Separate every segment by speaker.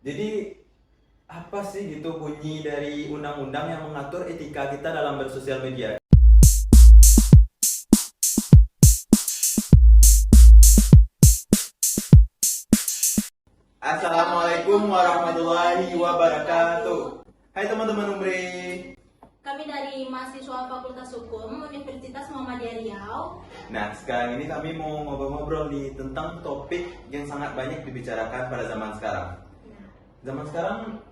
Speaker 1: Jadi apa sih gitu bunyi dari undang-undang yang mengatur etika kita dalam bersosial media? Assalamualaikum warahmatullahi wabarakatuh. Hai teman-teman Umri.
Speaker 2: Kami dari mahasiswa Fakultas Hukum Universitas Muhammadiyah Riau.
Speaker 1: Nah, sekarang ini kami mau ngobrol-ngobrol nih tentang topik yang sangat banyak dibicarakan pada zaman sekarang. Zaman sekarang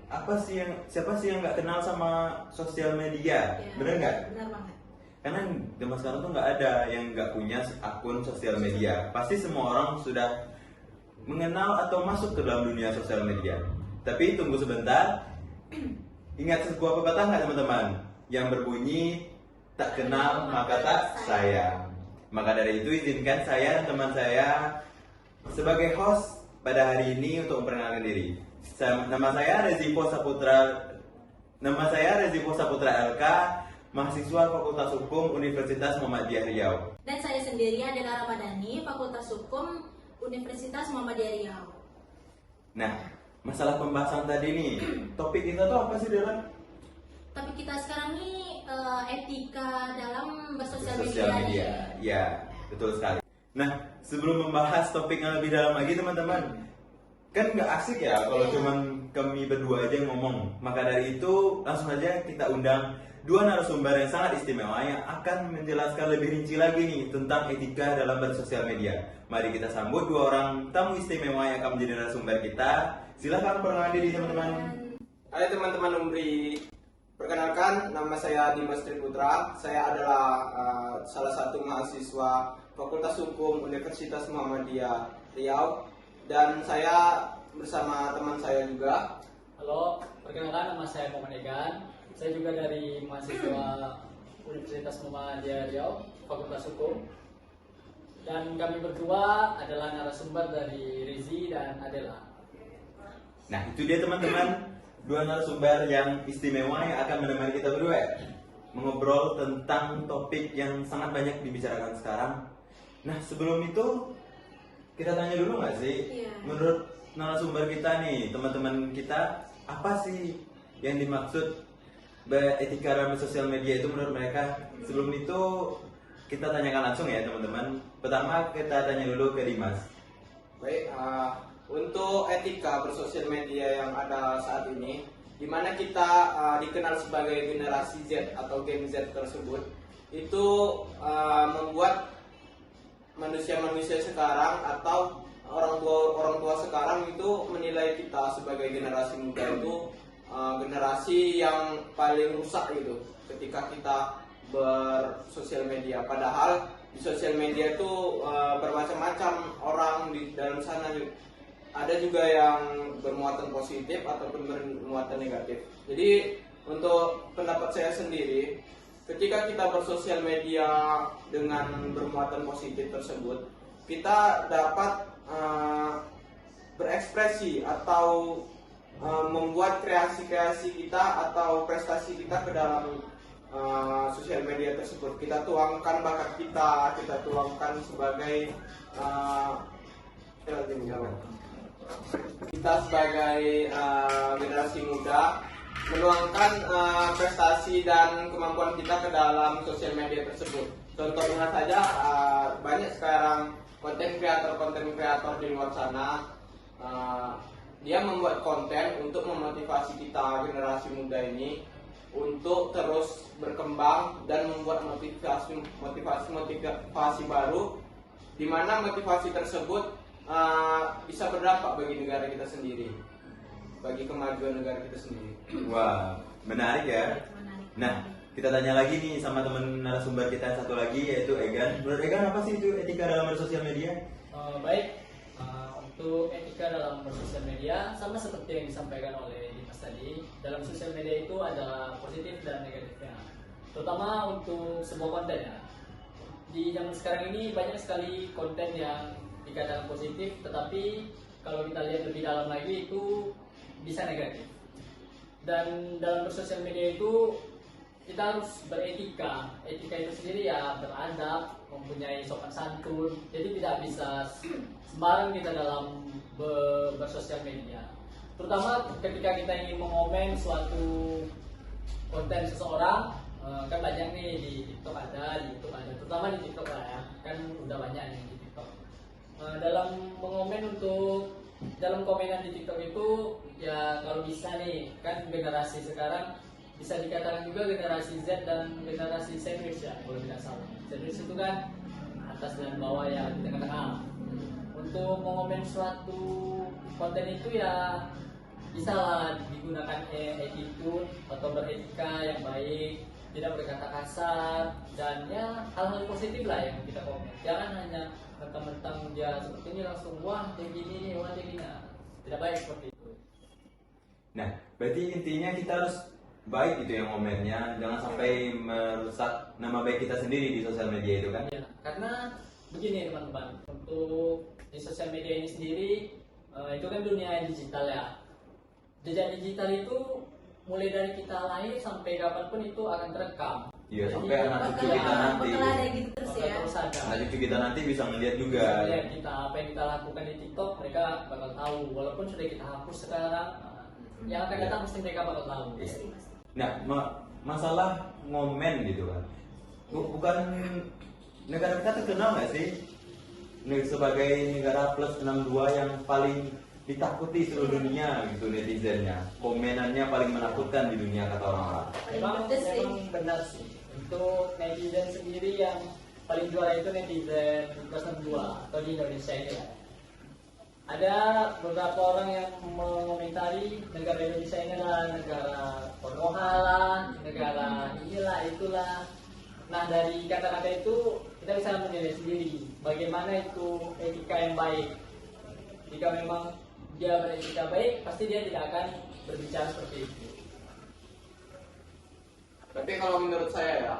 Speaker 1: siapa sih yang nggak kenal sama sosial media?
Speaker 2: Ya,
Speaker 1: Bener nggak?
Speaker 2: benar banget.
Speaker 1: Karena zaman sekarang tuh nggak ada yang nggak punya akun sosial media. Pasti semua orang sudah mengenal atau masuk ke dalam dunia sosial media. Tapi tunggu sebentar. Ingat sebuah pepatah nggak teman-teman? Yang berbunyi tak kenal maka tak sayang. Maka dari itu izinkan saya dan teman saya sebagai host pada hari ini untuk memperkenalkan diri. Nama saya Rezipo Saputra LK, mahasiswa Fakultas Hukum Universitas Muhammadiyah Riau.
Speaker 2: Dan saya sendiri Adela Ramadhani, Fakultas Hukum Universitas Muhammadiyah Riau.
Speaker 1: Nah, masalah pembahasan tadi nih, topik kita tuh apa sih Dela?
Speaker 2: Tapi kita sekarang ini etika dalam bersosial
Speaker 1: Sosial
Speaker 2: media.
Speaker 1: media, ya betul sekali. Nah, sebelum membahas topik yang lebih dalam lagi teman-teman, kan nggak asik ya kalau
Speaker 2: Iya.
Speaker 1: cuman kami berdua aja yang ngomong. Maka dari itu langsung aja kita undang dua narasumber yang sangat istimewa yang akan menjelaskan lebih rinci lagi nih tentang etika dalam bersosial media. Mari kita sambut dua orang tamu istimewa yang akan menjadi narasumber kita. Silakan perkenalkan diri teman-teman.
Speaker 3: Hai teman-teman Umri, perkenalkan nama saya Dimas Triputra. Saya adalah salah satu mahasiswa Fakultas Hukum Universitas Muhammadiyah Riau dan saya bersama teman saya juga.
Speaker 4: Halo, perkenalkan nama saya Muhammad Egan. Saya juga dari mahasiswa Universitas Muhammadiyah Riau, Fakultas Hukum. Dan kami berdua adalah narasumber dari Rizi dan Adela.
Speaker 1: Nah, itu dia teman-teman, dua narasumber yang istimewa yang akan menemani kita berdua mengobrol tentang topik yang sangat banyak dibicarakan sekarang. Nah, sebelum itu kita tanya dulu nggak sih,
Speaker 2: Iya.
Speaker 1: menurut narasumber kita nih, teman-teman kita, apa sih yang dimaksud etika dalam sosial media itu menurut mereka? Sebelum itu kita tanyakan langsung ya teman-teman. Pertama kita tanya dulu ke Dimas.
Speaker 3: Baik, untuk etika bersosial media yang ada saat ini, di mana kita dikenal sebagai generasi Z atau Gen Z tersebut, itu membuat manusia-manusia sekarang atau orang tua sekarang itu menilai kita sebagai generasi muda itu generasi yang paling rusak gitu ketika kita bersosial media. Padahal di sosial media itu bermacam-macam orang di dalam sana. Ada juga yang bermuatan positif ataupun bermuatan negatif. Jadi untuk pendapat saya sendiri, ketika kita bersosial media dengan bermuatan positif tersebut, kita dapat berekspresi atau membuat kreasi-kreasi kita atau prestasi kita ke dalam sosial media tersebut. Kita tuangkan bakat kita tuangkan sebagai kita sebagai generasi muda menuangkan prestasi dan kemampuan kita ke dalam sosial media tersebut. Contohnya saja banyak sekarang konten kreator di luar sana, dia membuat konten untuk memotivasi kita generasi muda ini untuk terus berkembang dan membuat motivasi baru, di mana motivasi tersebut bisa berdampak bagi negara kita sendiri, bagi kemajuan negara kita sendiri.
Speaker 1: Wah, menarik ya.
Speaker 2: Menarik.
Speaker 1: Nah, kita tanya lagi nih sama teman narasumber kita yang satu lagi yaitu Egan. Menurut Egan apa sih itu etika dalam bersosial media?
Speaker 4: Untuk etika dalam bersosial media sama seperti yang disampaikan oleh Dimas tadi. Dalam sosial media itu ada positif dan negatifnya. Terutama untuk sebuah konten ya. Di zaman sekarang ini banyak sekali konten yang dikatakan positif, tetapi kalau kita lihat lebih dalam lagi itu bisa negatif. Dan dalam bersosial media itu kita harus beretika. Etika itu sendiri ya beradab, mempunyai sopan santun. Jadi tidak bisa sembarang kita dalam bersosial media. terutama ketika kita ingin mengomen suatu konten seseorang, kan banyak nih di TikTok ada, di YouTube ada, terutama di TikTok lah ya, kan udah banyak nih di TikTok. Dalam mengomen dalam komenan di TikTok itu ya kalau bisa nih, kan generasi sekarang bisa dikatakan juga generasi Z dan generasi sandwich ya kalau tidak salah. Sandwich itu kan atas dan bawah ya, di tengah-tengah. Untuk mengomen suatu konten itu ya bisa lah digunakan attitude atau beretika yang baik, tidak berkata kasar, dan ya hal-hal positif lah yang kita komen. Jangan hanya mentang-mentang dia seperti ini langsung wah dia gini nih, wah dia gini. Tidak baik seperti itu.
Speaker 1: Nah, berarti intinya kita harus baik gitu yang komennya, jangan sampai merusak nama baik kita sendiri di sosial media itu kan?
Speaker 4: Ya, karena begini teman-teman, untuk di sosial media ini sendiri itu kan dunia digital ya. Jejak digital itu mulai dari kita lahir sampai kapanpun itu akan terekam.
Speaker 1: Iya,
Speaker 4: Jadi,
Speaker 1: sampai anak cucu kita nanti.
Speaker 2: bakal ada gitu terus
Speaker 4: bakal
Speaker 2: ya.
Speaker 4: terus ada.
Speaker 1: Anak cucu kita nanti bisa ngeliat juga.
Speaker 4: Lihat kita apa yang kita lakukan di TikTok, mereka bakal tahu. Walaupun sudah kita hapus sekarang, yang akan datang pasti mereka bakal tahu.
Speaker 1: Iya. Nah, masalah ngomen gitu kan, bukan negara kita terkenal nggak sih sebagai negara plus 62 yang paling ditakuti seluruh dunia gitu netizennya, komenannya paling menakutkan di dunia kata orang-orang.
Speaker 4: Memang benar sih. Untuk netizen sendiri yang paling juara itu netizen plus 62 atau di Indonesia ini ya. Ada beberapa orang yang mengomentari negara Indonesia ini adalah negara pornohal lah, negara inilah itulah. Nah dari kata-kata itu kita bisa menilai sendiri bagaimana itu etika yang baik. Jika memang dia beretika baik, pasti dia tidak akan berbicara seperti itu.
Speaker 3: Tapi kalau menurut saya ya,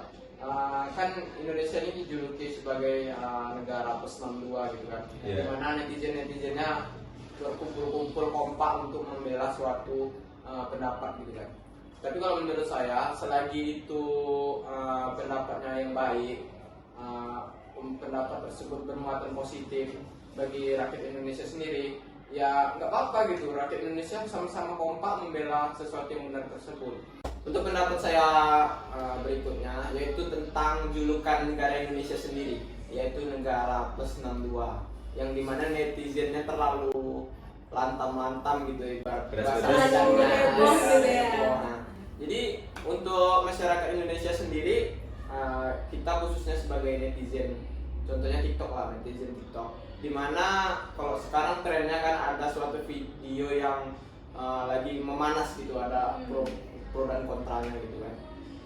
Speaker 3: kan Indonesia ini dijuluki sebagai negara plus 62 gitu kan,
Speaker 1: Yeah.
Speaker 3: dimana netizen-netizennya berkumpul-kumpul kompak untuk membela suatu pendapat gitu kan. Tapi kalau menurut saya, selagi itu pendapatnya yang baik, pendapat tersebut bermuatan positif bagi rakyat Indonesia sendiri, ya nggak apa-apa gitu. Rakyat Indonesia sama-sama kompak membela sesuatu yang benar tersebut. Untuk pendapat saya berikutnya, yaitu tentang julukan negara Indonesia sendiri, yaitu negara plus 62, yang dimana netizennya terlalu lantam-lantam gitu, ibarat
Speaker 1: Beras-beras.
Speaker 2: Heboh gitu ya.
Speaker 3: Nah, jadi untuk masyarakat Indonesia sendiri, kita khususnya sebagai netizen, contohnya TikTok lah, netizen TikTok, dimana kalau sekarang trennya kan ada suatu video yang lagi memanas gitu, ada pro dan kontranya gitu kan.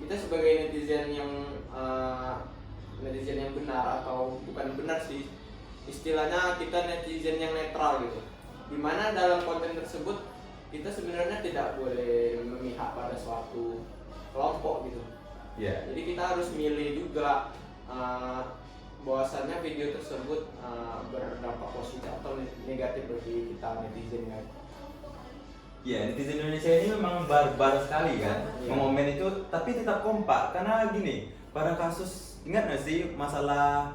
Speaker 3: Kita sebagai netizen yang benar atau bukan benar sih, istilahnya kita netizen yang netral gitu, dimana dalam konten tersebut kita sebenarnya tidak boleh memihak pada suatu kelompok gitu.
Speaker 1: Ya.
Speaker 3: Jadi kita harus milih juga bahwasannya video tersebut berdampak positif atau negatif bagi kita netizen kan.
Speaker 1: Ya, netizen Indonesia ini memang barbar sekali kan,
Speaker 3: Iya.
Speaker 1: mengomen itu, tapi tetap kompak karena gini. Pada kasus, ingat nggak sih masalah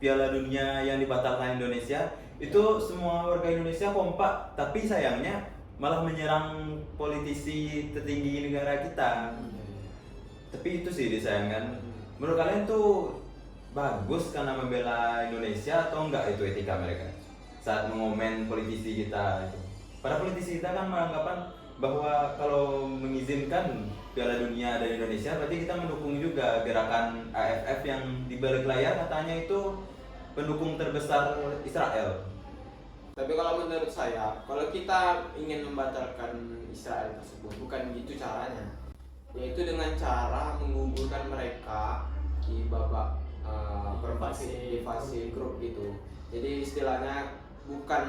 Speaker 1: Piala Dunia yang dibatalkan Indonesia, itu semua warga Indonesia kompak, tapi sayangnya malah menyerang politisi tertinggi negara kita. Tapi itu sih disayangkan. Menurut kalian tuh bagus karena membela Indonesia atau enggak itu etika mereka saat mengomen politisi kita itu? Para politisi kita kan beranggapan bahwa kalau mengizinkan Piala Dunia dari Indonesia berarti kita mendukung juga gerakan AFF yang di balik layar katanya itu pendukung terbesar Israel.
Speaker 3: Tapi kalau menurut saya, kalau kita ingin membatalkan Israel tersebut, bukan gitu caranya, yaitu dengan cara menggugurkan mereka di babak di fase grup gitu. Jadi istilahnya bukan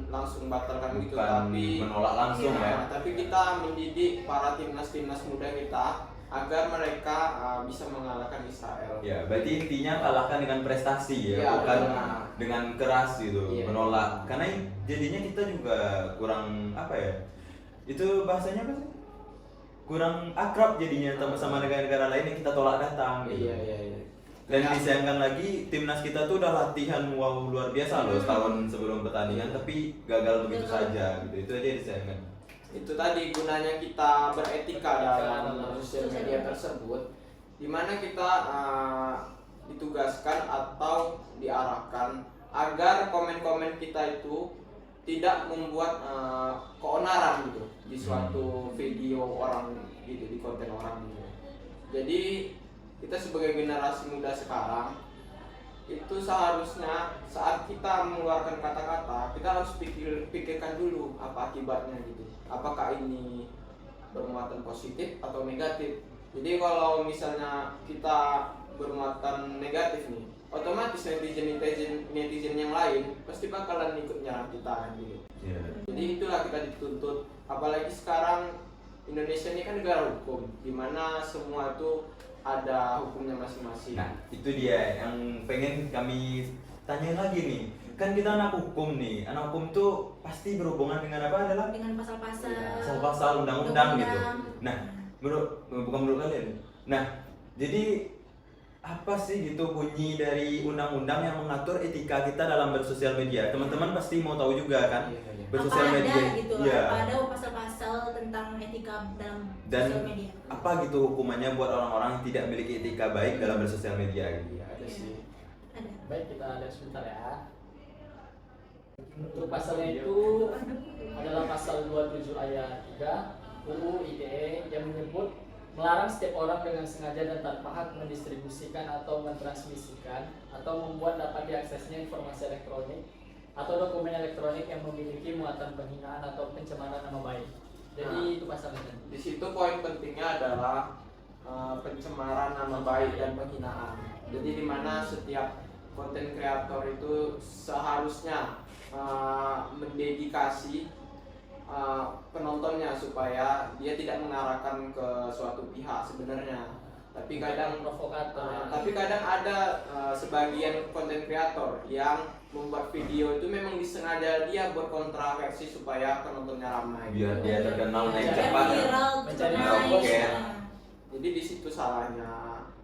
Speaker 3: langsung batalkan gitu,
Speaker 1: Bukan
Speaker 3: tapi
Speaker 1: menolak langsung ya.
Speaker 3: Tapi kita mendidik para timnas muda kita agar mereka bisa mengalahkan Israel.
Speaker 1: Ya, berarti intinya kalahkan dengan prestasi ya,
Speaker 3: Iya,
Speaker 1: bukan
Speaker 3: benar.
Speaker 1: dengan keras gitu,
Speaker 3: Iya.
Speaker 1: menolak. Karena jadinya kita juga kurang apa ya? Itu bahasanya apa sih? Kurang akrab jadinya sama negara-negara lain yang kita tolak datang gitu.
Speaker 3: Iya.
Speaker 1: Dan disayangkan lagi timnas kita tuh udah latihan wow luar biasa loh setahun sebelum pertandingan tapi gagal begitu saja gitu. Itu aja yang disayangkan.
Speaker 3: itu tadi gunanya kita beretika dalam
Speaker 4: dalam
Speaker 3: sosial media tersebut, di mana kita ditugaskan atau diarahkan agar komen-komen kita itu tidak membuat keonaran gitu di suatu video orang gitu, di konten orang gitu. Jadi kita sebagai generasi muda sekarang itu seharusnya saat kita mengeluarkan kata-kata kita harus pikirkan dulu apa akibatnya gitu, apakah ini bermuatan positif atau negatif. Jadi kalau misalnya kita bermuatan negatif nih, otomatis netizen yang lain pasti bakalan ikut nyerang kita gitu. Jadi itulah kita dituntut, apalagi sekarang Indonesia ini kan negara hukum, dimana semua itu ada hukumnya masing-masing.
Speaker 1: Nah, itu dia yang pengen kami tanya lagi nih. Kan kita anak hukum nih. Anak hukum tuh pasti berhubungan dengan apa adalah
Speaker 2: Dengan pasal-pasal.
Speaker 1: pasal-pasal undang-undang gitu. Nah, bukan menurut kalian. Nah, jadi apa sih gitu bunyi dari undang-undang yang mengatur etika kita dalam bersosial media? Teman-teman pasti mau tahu juga kan? Bersosial
Speaker 2: apa
Speaker 1: media.
Speaker 2: ada gitu,
Speaker 1: Iya.
Speaker 2: apa ada pasal-pasal tentang etika dalam
Speaker 1: Dan
Speaker 2: sosial media.
Speaker 1: apa gitu hukumannya buat orang-orang yang tidak memiliki etika baik dalam bersosial media gitu.
Speaker 3: Iya, ada sih.
Speaker 2: Ada.
Speaker 4: Baik, kita lihat sebentar ya. Untuk pasalnya itu adalah pasal 27 ayat 3 UU ITE yang menyebut melarang setiap orang dengan sengaja dan tanpa hak mendistribusikan atau mentransmisikan atau membuat dapat diaksesnya informasi elektronik atau dokumen elektronik yang memiliki muatan penghinaan atau pencemaran nama baik. Jadi itu pasalnya.
Speaker 3: Di situ poin pentingnya adalah pencemaran nama baik dan penghinaan. Jadi di mana setiap konten kreator itu seharusnya mendedikasi penontonnya supaya dia tidak mengarahkan ke suatu pihak sebenarnya. Tapi kadang
Speaker 4: provokator.
Speaker 3: tapi kadang ada sebagian konten kreator yang membuat video itu memang disengaja dia berkontroversi supaya penontonnya ramai.
Speaker 1: Biar dia terkenal naik
Speaker 2: Biar
Speaker 1: cepat.
Speaker 2: viral,
Speaker 4: Mencari
Speaker 2: terkenal.
Speaker 1: oke.
Speaker 3: Jadi di situ salahnya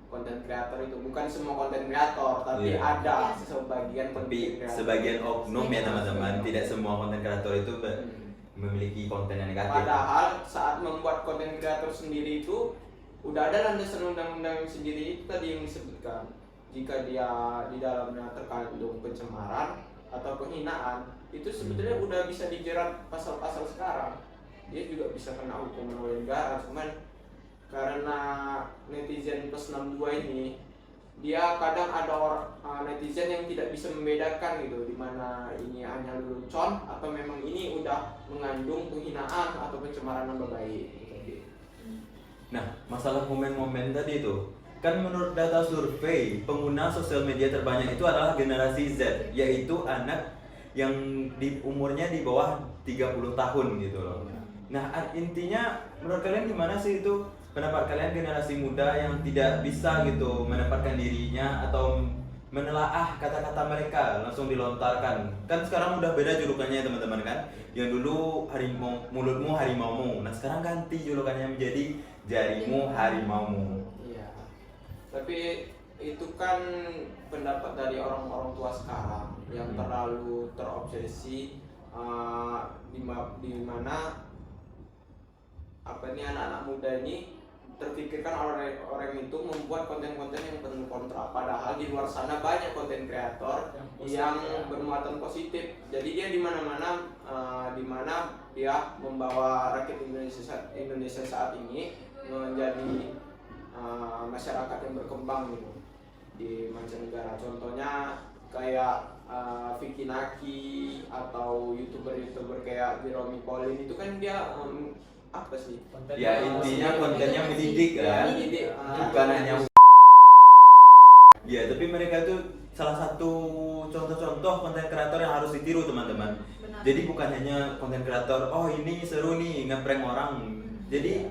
Speaker 3: konten kreator itu, bukan semua konten kreator, tapi
Speaker 1: Iya.
Speaker 3: ada sebagian konten
Speaker 1: Tapi
Speaker 3: kreator.
Speaker 1: sebagian oknum ya teman-teman, tidak semua konten kreator itu memiliki konten yang negatif.
Speaker 3: Padahal saat membuat konten kreator sendiri itu udah ada landasan undang-undang sendiri itu tadi yang disebutkan. Jika dia di dalamnya terkandung pencemaran atau penghinaan, itu sebetulnya udah bisa dijerat pasal-pasal sekarang. Dia juga bisa kena hukuman oleh negara, cuman karena netizen plus 62 ini dia kadang ada netizen yang tidak bisa membedakan gitu, dimana ini hanya lelucon atau memang ini udah mengandung penghinaan atau pencemaran nama baik gitu.
Speaker 1: Nah, masalah momen-momen tadi itu, kan menurut data survei, pengguna sosial media terbanyak itu adalah generasi Z, yaitu anak yang umurnya di bawah 30 tahun gitu loh. Nah, intinya menurut kalian gimana sih itu pendapat kalian generasi muda yang tidak bisa gitu menempatkan dirinya atau menelaah kata-kata mereka langsung dilontarkan? Kan sekarang udah beda julukannya teman-teman kan. Yang dulu harimau, mulutmu harimaumu. Nah, sekarang ganti julukannya menjadi jarimu harimaumu.
Speaker 3: Iya. Tapi itu kan pendapat dari orang-orang tua sekarang yang terlalu terobsesi di mana apa ini anak-anak muda ini terpikirkan orang itu membuat konten-konten yang penuh kontra, padahal di luar sana banyak konten kreator yang bermuatan positif. Jadi dia di mana-mana dia membawa rakyat Indonesia saat ini menjadi masyarakat yang berkembang gitu di mancanegara. Contohnya kayak Vicky Naki atau youtuber kayak Jeremy Pauline itu kan dia apa sih?
Speaker 1: Ya intinya kontennya mendidik kan,
Speaker 3: Mendidik,
Speaker 1: bukan hanya ya, tapi mereka itu salah satu contoh-contoh konten kreator yang harus ditiru teman-teman.
Speaker 2: Benar.
Speaker 1: Jadi bukan hanya konten kreator, oh ini seru nih ngeprank orang. Jadi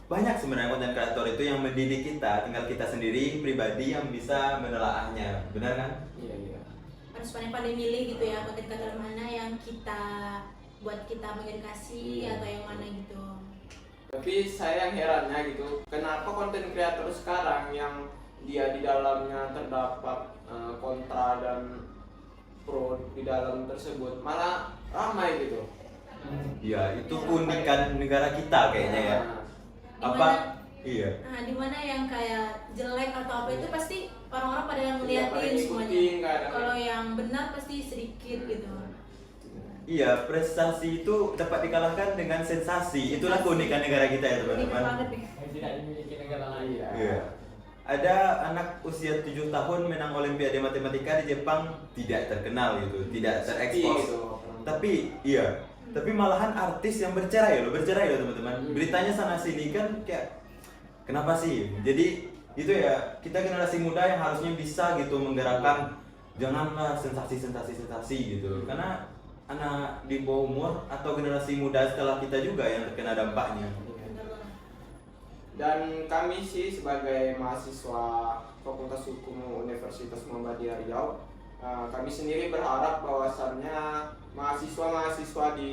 Speaker 1: banyak sebenarnya konten kreator itu yang mendidik kita, tinggal kita sendiri pribadi yang bisa menelaahnya, benar kan?
Speaker 3: Iya.
Speaker 2: Harus pandai-pandai milih gitu ya, konten kreator mana yang kita buat kita mengedukasi atau yang mana gitu.
Speaker 3: Tapi saya yang herannya gitu, kenapa konten kreator sekarang yang dia di dalamnya terdapat kontra dan pro di dalam tersebut malah ramai gitu.
Speaker 1: Ya, itu keunikan negara kita kayaknya ya. Apa? Iya.
Speaker 2: Nah, dimana yang kayak jelek atau apa itu pasti orang-orang pada
Speaker 3: Iya, pada
Speaker 2: ngeliatin
Speaker 3: ngikutin,
Speaker 2: semuanya.
Speaker 3: nggak ada-
Speaker 2: Kalau yang benar pasti sedikit gitu.
Speaker 1: Iya, prestasi itu dapat dikalahkan dengan sensasi. Itulah keunikan negara kita ya,
Speaker 2: Unik
Speaker 1: teman-teman.
Speaker 2: banget nih.
Speaker 4: Yang tidak dimiliki negara lain.
Speaker 3: Iya.
Speaker 1: Iya. Ada anak usia 7 tahun menang Olimpiade Matematika di Jepang tidak terkenal gitu, tidak terekspos.
Speaker 3: Gitu.
Speaker 1: Tapi iya, tapi malahan artis yang bercerai loh teman-teman. Beritanya sana sini kan kayak kenapa sih? Jadi itu ya, kita generasi muda yang harusnya bisa gitu menggerakkan, janganlah sensasi gitu. Karena anak di bawah umur atau generasi muda setelah kita juga yang terkena dampaknya.
Speaker 2: Benar banget.
Speaker 3: Dan kami sih sebagai mahasiswa Fakultas Hukum Universitas Muhammadiyah Riau, kami sendiri berharap bahwasannya mahasiswa-mahasiswa di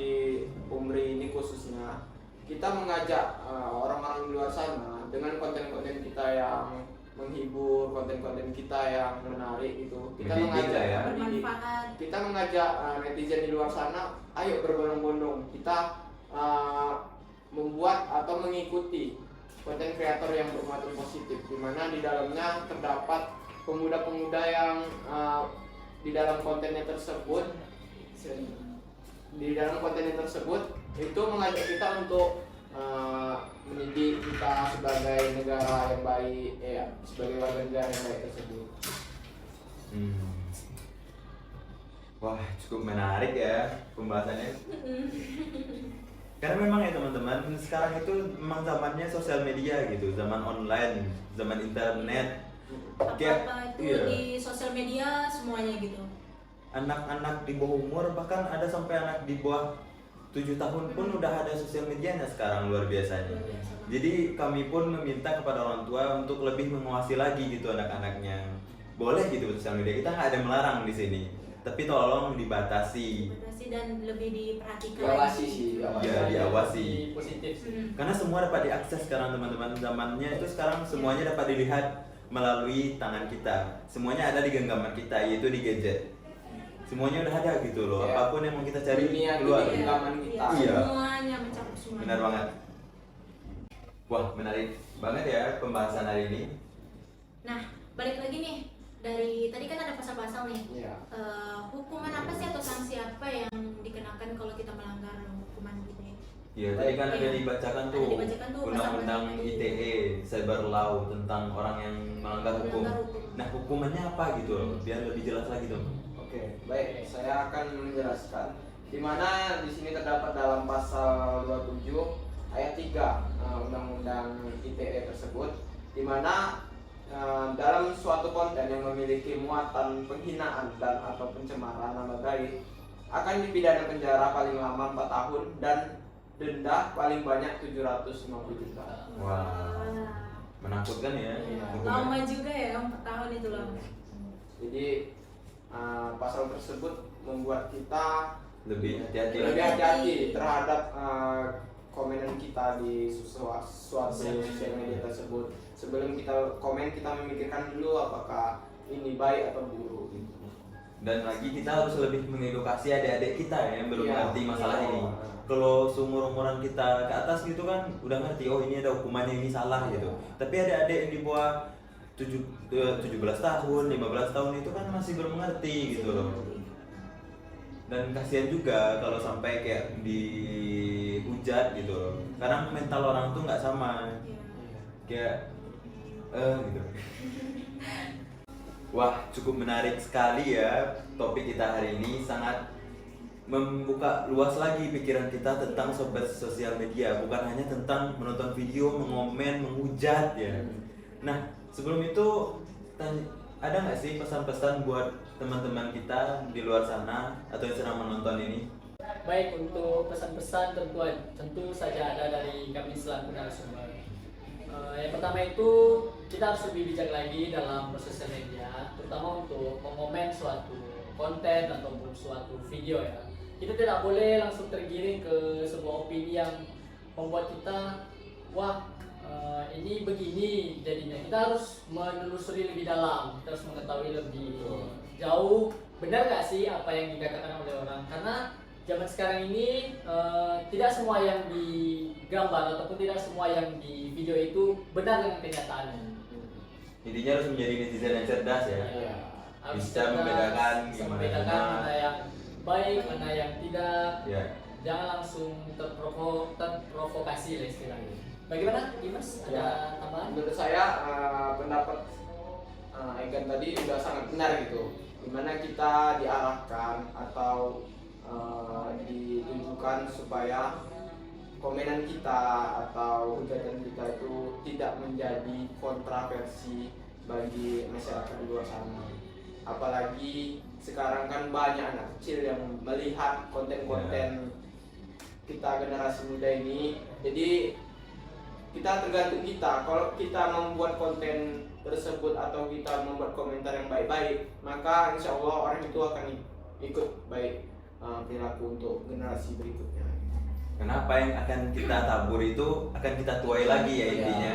Speaker 3: UMRI ini khususnya kita mengajak orang-orang di luar sana dengan konten-konten kita yang menghibur, konten-konten kita yang menarik gitu. Kita
Speaker 1: Mendidik
Speaker 3: mengajak
Speaker 1: lah ya.
Speaker 3: mendidik.
Speaker 2: Bermanfaat.
Speaker 3: Kita mengajak netizen di luar sana, ayo berbondong-bondong kita membuat atau mengikuti konten kreator yang bermuatan positif, di mana di dalamnya terdapat pemuda-pemuda yang di dalam kontennya tersebut itu mengajak kita untuk mendidik kita sebagai negara yang baik, sebagai warga negara yang baik tersebut.
Speaker 1: Wah, cukup menarik ya pembahasannya. Karena memang ya teman-teman, sekarang itu memang zamannya sosial media gitu, zaman online, zaman internet.
Speaker 2: Apa-apa itu
Speaker 1: iya.
Speaker 2: di sosial media semuanya gitu.
Speaker 1: Anak-anak di bawah umur, bahkan ada sampai anak di bawah 7 tahun pun udah ada sosial medianya sekarang, luar biasanya.
Speaker 2: Luar biasa.
Speaker 1: Jadi kami pun meminta kepada orang tua untuk lebih menguasai lagi gitu anak-anaknya. Boleh gitu sosial media, kita nggak ada melarang di sini, tapi tolong dibatasi.
Speaker 2: Dibatasi dan lebih diperhatikan.
Speaker 3: Diawasi sih, diawasi.
Speaker 1: Ya, diawasi.
Speaker 4: Positif sih.
Speaker 1: Karena semua dapat diakses sekarang teman-teman. Zamannya itu sekarang semuanya dapat dilihat melalui tangan kita. Semuanya ada di genggaman kita, yaitu di gadget. Semuanya udah ada gitu loh.
Speaker 3: Ya.
Speaker 1: Apapun yang mau kita cari
Speaker 3: Dunia itu
Speaker 1: keluar.
Speaker 3: di genggaman kita.
Speaker 1: Iya.
Speaker 2: Semuanya mencakup semuanya.
Speaker 1: Benar banget. Wah, menarik banget ya pembahasan hari ini.
Speaker 2: Nah, balik lagi nih. Dari tadi kan ada pasal-pasal nih.
Speaker 3: Iya.
Speaker 2: Hukuman apa sih atau sanksi apa yang dikenakan kalau kita melanggar hukuman gitu ya?
Speaker 1: Ya, tadi kan ada
Speaker 2: Iya.
Speaker 1: dibacakan
Speaker 2: Ada
Speaker 1: tuh
Speaker 2: dibacakan tuh
Speaker 1: Undang-Undang
Speaker 2: pasal-pasal tadi.
Speaker 1: ITE, Cyber Law tentang orang yang melanggar hukum.
Speaker 2: Melanggar hukum.
Speaker 1: Nah, hukumannya apa gitu loh? Biar lebih jelas lagi dong.
Speaker 3: Oke, baik. Saya akan menjelaskan di mana di sini terdapat dalam pasal 27 ayat 3 Undang-Undang ITE tersebut, di mana dalam suatu konten yang memiliki muatan penghinaan dan atau pencemaran nama baik akan dipidana penjara paling lama 4 tahun dan denda paling banyak 750 juta.
Speaker 1: Wah, menakutkan ya.
Speaker 2: Iya.
Speaker 1: hukumnya.
Speaker 2: Lama juga ya, 4 tahun itu lama.
Speaker 3: Jadi pasal tersebut membuat kita
Speaker 1: Lebih hati-hati
Speaker 3: lebih
Speaker 1: lagi.
Speaker 3: hati-hati terhadap komenan kita di suatu sosial media tersebut. Sebelum kita komen, kita memikirkan dulu apakah ini baik atau buruk gitu.
Speaker 1: Dan lagi kita harus lebih mengedukasi adik-adik kita ya, yang belum
Speaker 3: Iya.
Speaker 1: ngerti masalah
Speaker 3: Iya.
Speaker 1: ini. Kalau seumur-umuran kita ke atas gitu kan udah ngerti, oh ini ada hukumannya, ini salah gitu. Tapi adik-adik yang di bawah 17 tahun, 15 tahun itu kan masih belum mengerti gitu loh. Dan kasihan juga kalau sampai kayak dihujat gitu loh. Karena mental orang tuh nggak sama.
Speaker 2: Iya.
Speaker 1: Kayak gitu. Wah, cukup menarik sekali ya topik kita hari ini, sangat membuka luas lagi pikiran kita tentang sobat sosial media, bukan hanya tentang menonton video, mengomen, menghujat ya. Nah, sebelum itu ada nggak sih pesan-pesan buat teman-teman kita di luar sana atau yang sedang menonton ini?
Speaker 4: Baik, untuk pesan-pesan tentu saja ada dari kami selaku narasumber. Yang pertama itu kita harus lebih bijak lagi dalam sosial media, terutama untuk mengomen suatu konten ataupun suatu video ya. Kita tidak boleh langsung tergiring ke sebuah opini yang membuat kita wah ini begini jadinya. Kita harus menelusuri lebih dalam, kita harus mengetahui lebih jauh benar gak sih apa yang dikatakan oleh orang, karena zaman sekarang ini tidak semua yang digambar ataupun tidak semua yang di video itu benar dengan kenyataannya.
Speaker 1: Intinya harus menjadi netizen yang cerdas ya.
Speaker 4: Ya, harus
Speaker 1: Bisa
Speaker 4: cerdas,
Speaker 1: membedakan
Speaker 4: bisa
Speaker 1: gimana
Speaker 4: membedakan
Speaker 1: benar.
Speaker 4: mana yang baik, mana yang tidak.
Speaker 1: Ya.
Speaker 4: Jangan langsung terprovokasi lah istilahnya. Bagaimana, Dimas? Ada
Speaker 3: Ya.
Speaker 4: tambahan?
Speaker 3: Menurut saya pendapat Egan tadi sudah sangat benar gitu. Dimana kita diarahkan atau ditunjukkan supaya komenan kita atau hujatan kita itu tidak menjadi kontroversi bagi masyarakat di luar sana. Apalagi sekarang kan banyak anak kecil yang melihat konten-konten kita generasi muda ini. Jadi kita tergantung kita. Kalau kita membuat konten tersebut atau kita membuat komentar yang baik-baik, maka insya Allah orang itu akan ikut baik perilaku untuk generasi berikutnya.
Speaker 1: Karena apa yang akan kita tabur itu akan kita tuai lagi ya intinya.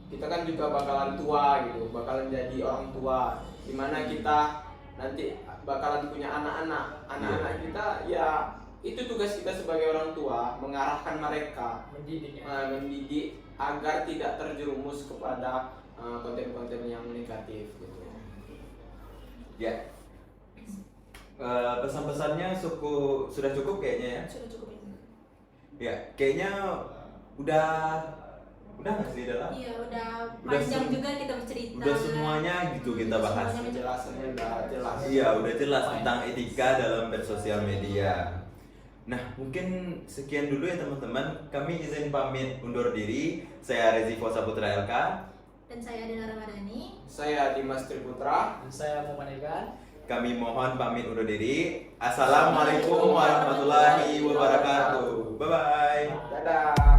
Speaker 3: Kita kan juga bakalan tua gitu, bakalan jadi orang tua. Dimana kita nanti bakalan punya anak-anak kita ya itu tugas kita sebagai orang tua, mengarahkan mereka,
Speaker 4: Mendidik ya.
Speaker 3: mendidik agar tidak terjerumus kepada konten-konten yang negatif gitu.
Speaker 1: Ya. Pesan-pesannya sudah cukup kayaknya ya.
Speaker 2: Sudah cukup ini.
Speaker 1: Ya, kayaknya udah nggak sih dalam?
Speaker 2: Iya, udah
Speaker 1: Udah
Speaker 2: panjang
Speaker 1: sem-
Speaker 2: juga kita bercerita.
Speaker 1: Udah semuanya gitu kita bahas.
Speaker 2: Semuanya
Speaker 3: Penjelasannya udah jelas.
Speaker 1: Iya, udah jelas tentang etika dalam bersosial media. Nah, mungkin sekian dulu ya teman-teman. Kami izin pamit undur diri. Saya Rezivo Saputra LK.
Speaker 2: Dan saya Dina Ramadhani.
Speaker 3: Saya Dimas Triputra.
Speaker 4: Dan saya mau menekan.
Speaker 1: Kami mohon pamit undur diri. Assalamualaikum warahmatullahi wabarakatuh. Bye bye.
Speaker 3: Dadah.